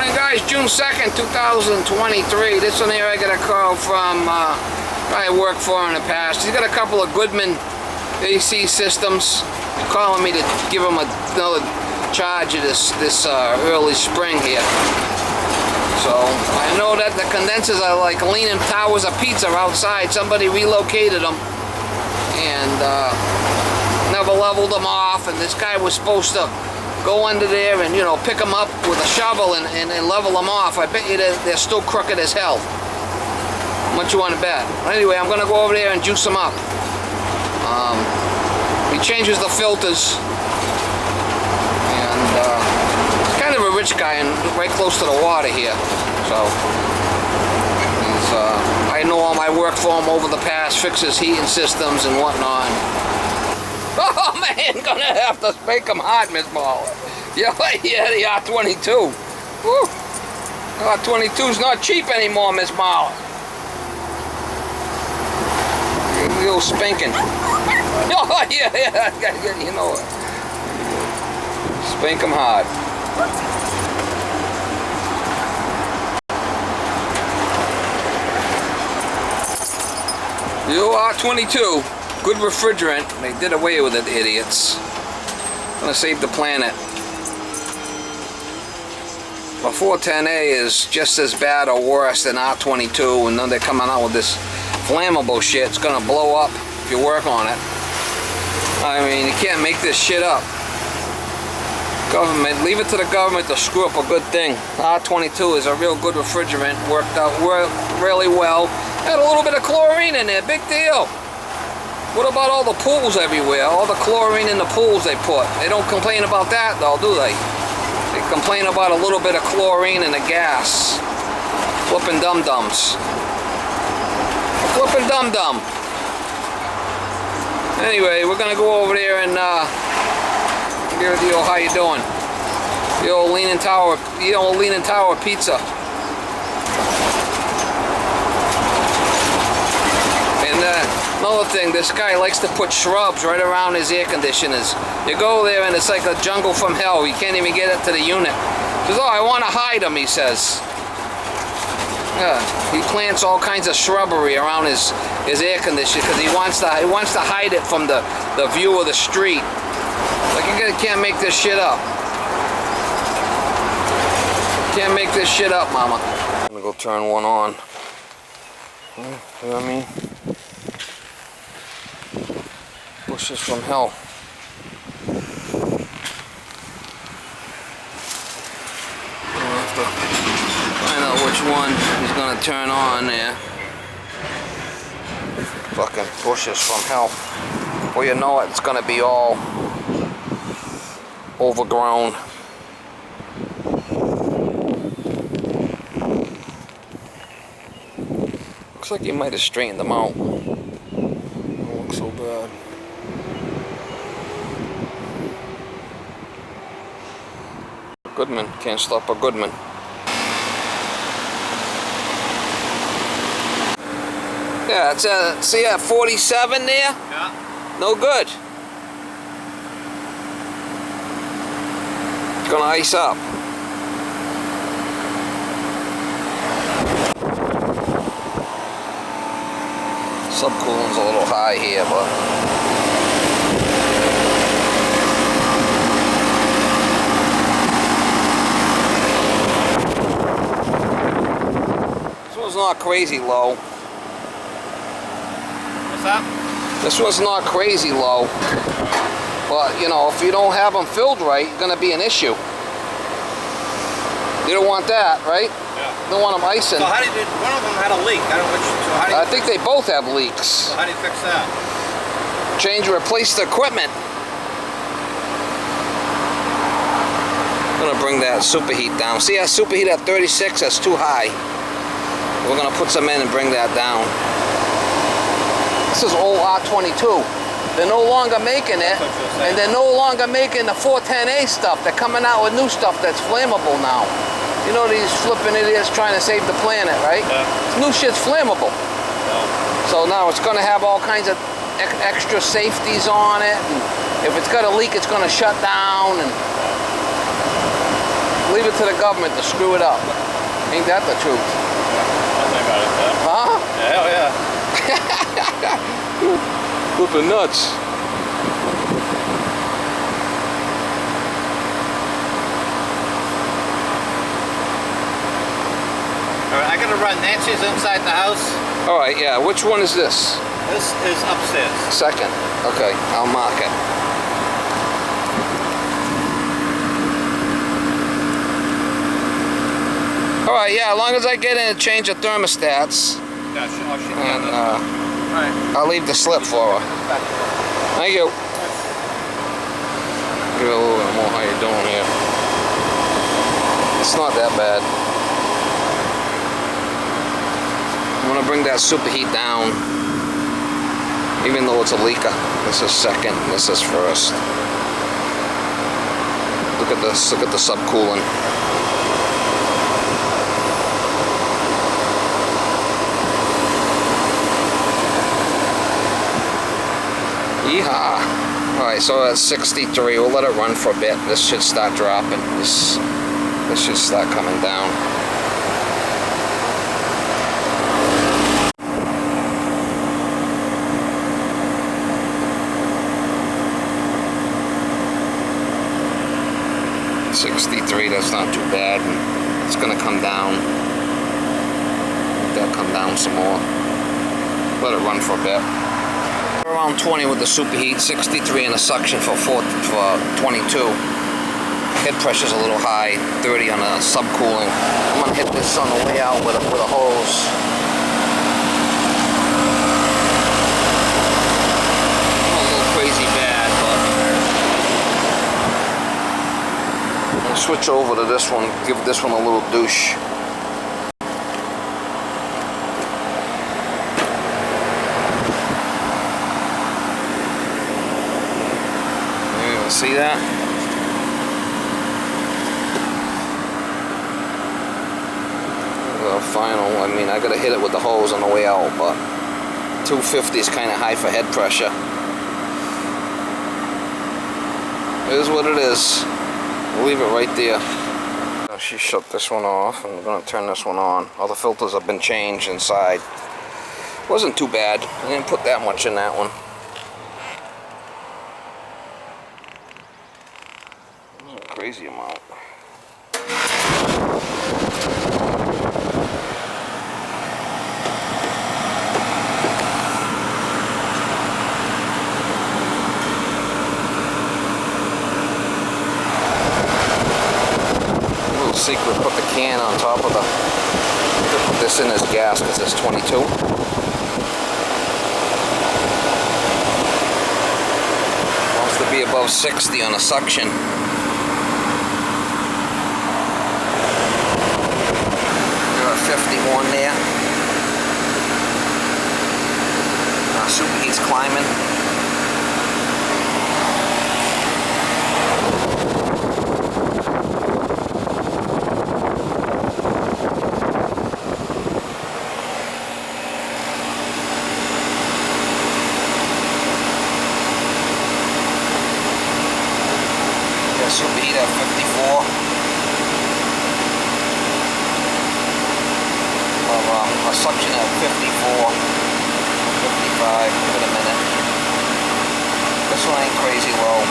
Morning guys, June 2nd, 2023. This one here I got a call from I worked for in the past. He's got a couple of Goodman AC systems. Calling me to give him another charge of this early spring here. So I know that the condensers are like leaning towers of pizza outside. Somebody relocated them and never leveled them off, and this guy was supposed to go under there and, you know, pick them up with a shovel and level them off. I bet you they're still crooked as hell. How much you want to bet? Anyway, I'm going to go over there and juice them up. He changes the filters. And he's kind of a rich guy and right close to the water here. So he's, I know him. I worked for him over the past, fixes heating systems and whatnot. Oh man, gonna have to spank him hard, Miss Marla. Yeah, the R22. Woo. R22's not cheap anymore, Miss Marla. A little spanking. Oh yeah, you know it. Spank him hard. The R22. Good refrigerant. They did away with it, idiots. Gonna save the planet. The 410A is just as bad or worse than R22, and then they're coming out with this flammable shit. It's gonna blow up if you work on it. I mean, you can't make this shit up. Government, leave it to the government to screw up a good thing. R22 is a real good refrigerant. Worked out really well. Had a little bit of chlorine in there. Big deal. What about all the pools everywhere? All the chlorine in the pools they put. They don't complain about that though, do they? They complain about a little bit of chlorine in the gas. Flippin' dum-dums. Flippin' dum-dum. Anyway, we're gonna go over there and give the old how you doing. The old Leaning Tower pizza. Another thing, this guy likes to put shrubs right around his air conditioners. You go there and it's like a jungle from hell. You can't even get it to the unit. He says, oh, I want to hide them, he says. Yeah, he plants all kinds of shrubbery around his air conditioner because he wants to hide it from the view of the street. Like, you can't make this shit up. Can't make this shit up, mama. I'm gonna go turn one on. You know what I mean? Bushes from hell. We'll have to find out which one he's gonna turn on there. Fucking bushes from hell. Well, you know it, it's gonna be all overgrown. Looks like he might have straightened them out. Don't look so bad. Goodman, can't stop a Goodman. Yeah, it's see that 47 there? Yeah. No good. It's gonna ice up. Subcooling's a little high here, but not crazy low. What's that? This one's not crazy low, but you know, if you don't have them filled right, it's gonna be an issue. You don't want that, right? Yeah. You don't want them icing. So how did one of them had a leak? I think they both have leaks. So how do you fix that? Replace the equipment. I'm gonna bring that superheat down. See that superheat at 36? That's too high. We're gonna put some in and bring that down. This is old R22. They're no longer making it, and they're no longer making the 410A stuff. They're coming out with new stuff that's flammable now. You know these flipping idiots trying to save the planet, right? Yeah. This new shit's flammable. Yeah. So now it's gonna have all kinds of extra safeties on it. And if it's got a leak, it's gonna shut down. And leave it to the government to screw it up. Ain't that the truth? I'll think about it, Huh? Hell yeah. Flipping nuts. Alright, I gotta run. Nancy's inside the house. Alright, yeah. Which one is this? This is upstairs. Second. Okay, I'll mark it. Alright, yeah, as long as I get in and change the thermostats, Yeah, I'll shoot and you. Alright. I'll leave the slip for her. Thank you. Give it a little bit more how you doing here. It's not that bad. I'm gonna bring that superheat down, even though it's a leaker. This is second, this is first. Look at this, look at the subcooling. Yeehaw. Alright, so at 63, we'll let it run for a bit. This should start dropping. This should start coming down. $63, that's not too bad. It's gonna come down. Let that come down some more. Let it run for a bit. Around 20 with the superheat, 63 in the suction for 22. Head pressure's a little high, 30 on the subcooling. I'm gonna hit this on the way out with a hose. A little crazy bad, but I'm gonna switch over to this one, give this one a little douche. See that? The final, I mean, I gotta hit it with the hose on the way out, but 250 is kind of high for head pressure. It is what it is. We'll leave it right there. She shut this one off, and we're gonna turn this one on. All the filters have been changed inside. Wasn't too bad. I didn't put that much in that one. Crazy amount. Little secret, put the can on top of the, put this in as gas because it's 22. Wants to be above 60 on a suction. 51 there. Superheat's climbing. Yeah, superheat at 54. A suction at 54, 55, give it a minute. This one ain't crazy low.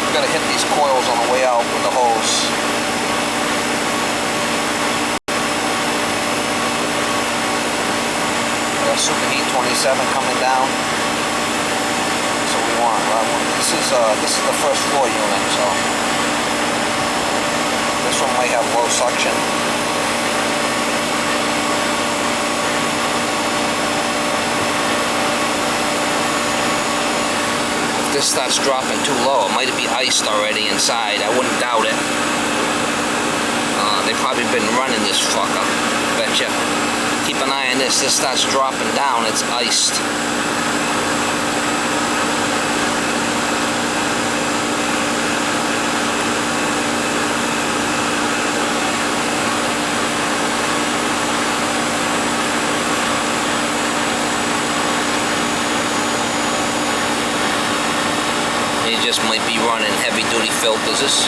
Gotta hit these coils on the way out with the hose. Superheat 27 coming down. So we want. This is the first floor unit, so. This one might have low suction. If this starts dropping too low, it might be iced already inside. I wouldn't doubt it. They've probably been running this fucker. Betcha. Keep an eye on this. This starts dropping down, it's iced. just might be running heavy duty filters. This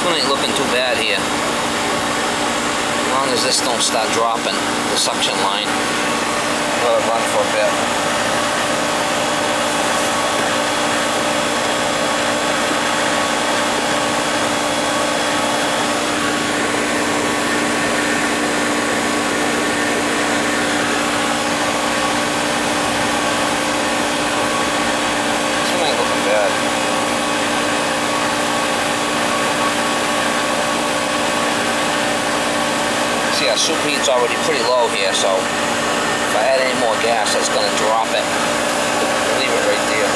one ain't looking too bad here. As long as this don't start dropping the suction line, let it run for a bit. See, our soup heat's already pretty low here, so if I add any more gas, that's going to drop it. Leave it right there.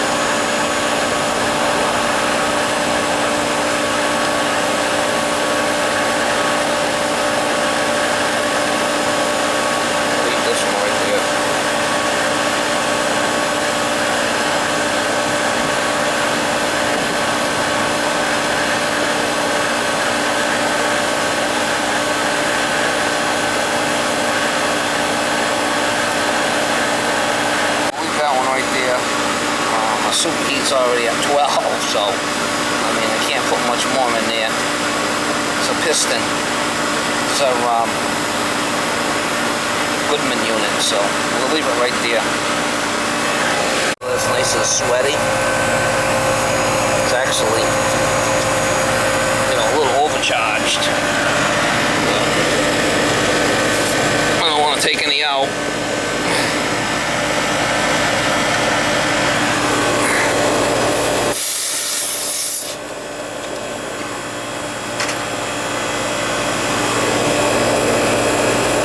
Leave this one right there. My soup heat's already at 12, so I mean I can't put much more in there. It's a piston. It's a Goodman unit, so we'll leave it right there. It's nice and sweaty. It's actually, you know, a little overcharged. I don't want to take any out.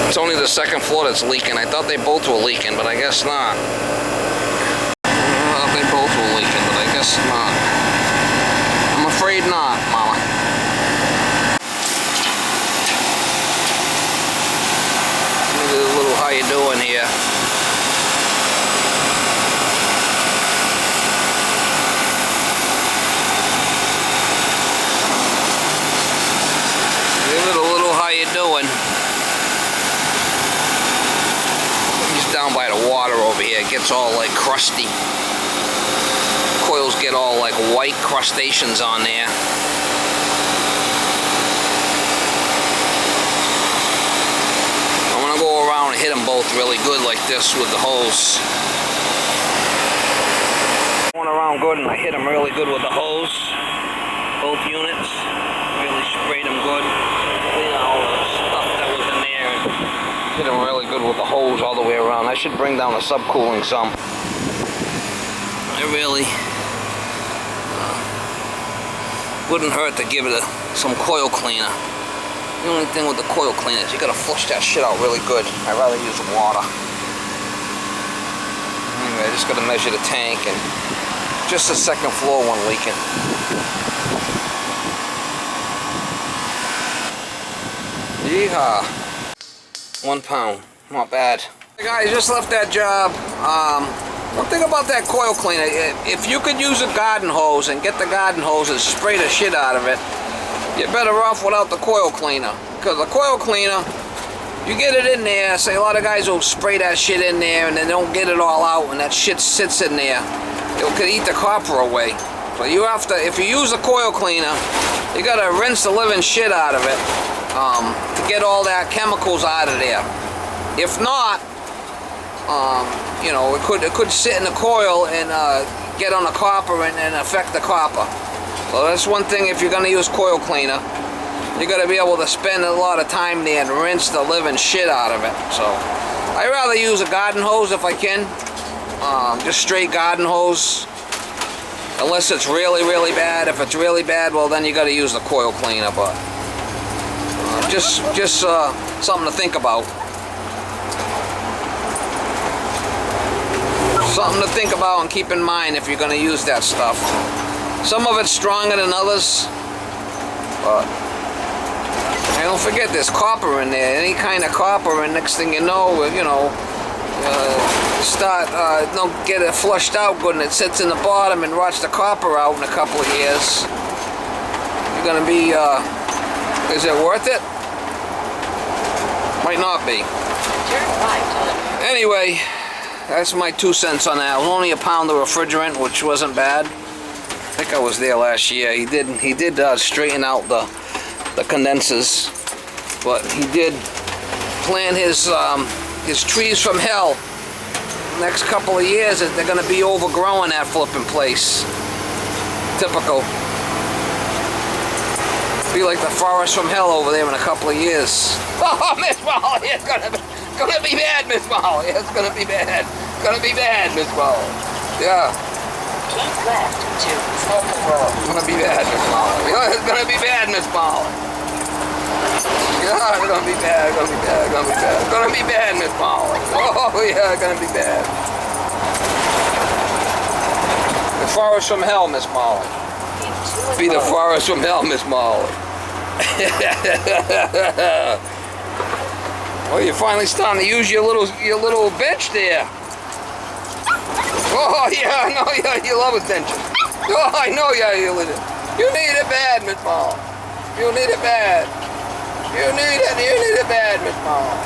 It's only the second floor that's leaking. I thought they both were leaking, but I guess not. I thought they both were leaking, but I guess not. I'm afraid not, Mama. Look at a little how you doing here. Give it a little how you doing. Down by the water over here, it gets all like crusty. Coils get all like white crustaceans on there. I'm gonna go around and hit them both really good like this with the hose. Going around good and I hit them really good with the hose. Both units. Really sprayed them good. Clean out all the stuff that was in there. Hit them really good with the hose all the way around. I should bring down the subcooling some. It really wouldn't hurt to give it some coil cleaner. The only thing with the coil cleaner is you gotta flush that shit out really good. I'd rather use water. Anyway, I just gotta measure the tank and just the second floor one leaking. Yeehaw. 1 pound, not bad. Hey guys, just left that job. One thing about that coil cleaner, if you could use a garden hose and get the garden hose and spray the shit out of it, you're better off without the coil cleaner. Because the coil cleaner, you get it in there, say a lot of guys will spray that shit in there and they don't get it all out and that shit sits in there. It could eat the copper away. So you have to, if you use a coil cleaner, you gotta rinse the living shit out of it. To get all that chemicals out of there. If not, you know, it could sit in the coil and get on the copper and affect the copper. So that's one thing. If you're going to use coil cleaner, you got to be able to spend a lot of time there and rinse the living shit out of it. So I'd rather use a garden hose if I can, just straight garden hose. Unless it's really, really bad. If it's really bad, well then you got to use the coil cleaner. But just something to think about. Something to think about and keep in mind if you're going to use that stuff. Some of it's stronger than others, but don't forget there's copper in there. Any kind of copper, and next thing you know, don't get it flushed out good, and it sits in the bottom and rots the copper out in a couple of years. You're going to be. Is it worth it? Might not be. Anyway, that's my 2 cents on that. It was only a pound of refrigerant, which wasn't bad. think I was there last year. He did straighten out the condensers, but he did plant his trees from hell. Next couple of years, they're going to be overgrowing that flipping place. Typical. Be like the forest from hell over there in a couple of years. Oh, Miss Molly, it's gonna be bad, Miss Molly. It's gonna be bad. It's gonna be bad, Miss Molly. Yeah. Keep left to Fulton Road. It's gonna be bad, Miss Molly. It's gonna be bad, Miss Molly. Yeah, it's gonna be bad. It's gonna be bad. It's gonna be bad. It's gonna be bad, Miss Molly. Oh yeah, it's gonna be bad. The forest from hell, Miss Molly. Be the forest from hell, Miss Molly. Well, you're finally starting to use your little bench there. Oh yeah, I know, yeah, you love attention. Oh, I know, yeah, you need it. You need it bad, Miss Molly. You need it bad. You need it bad, Miss Molly.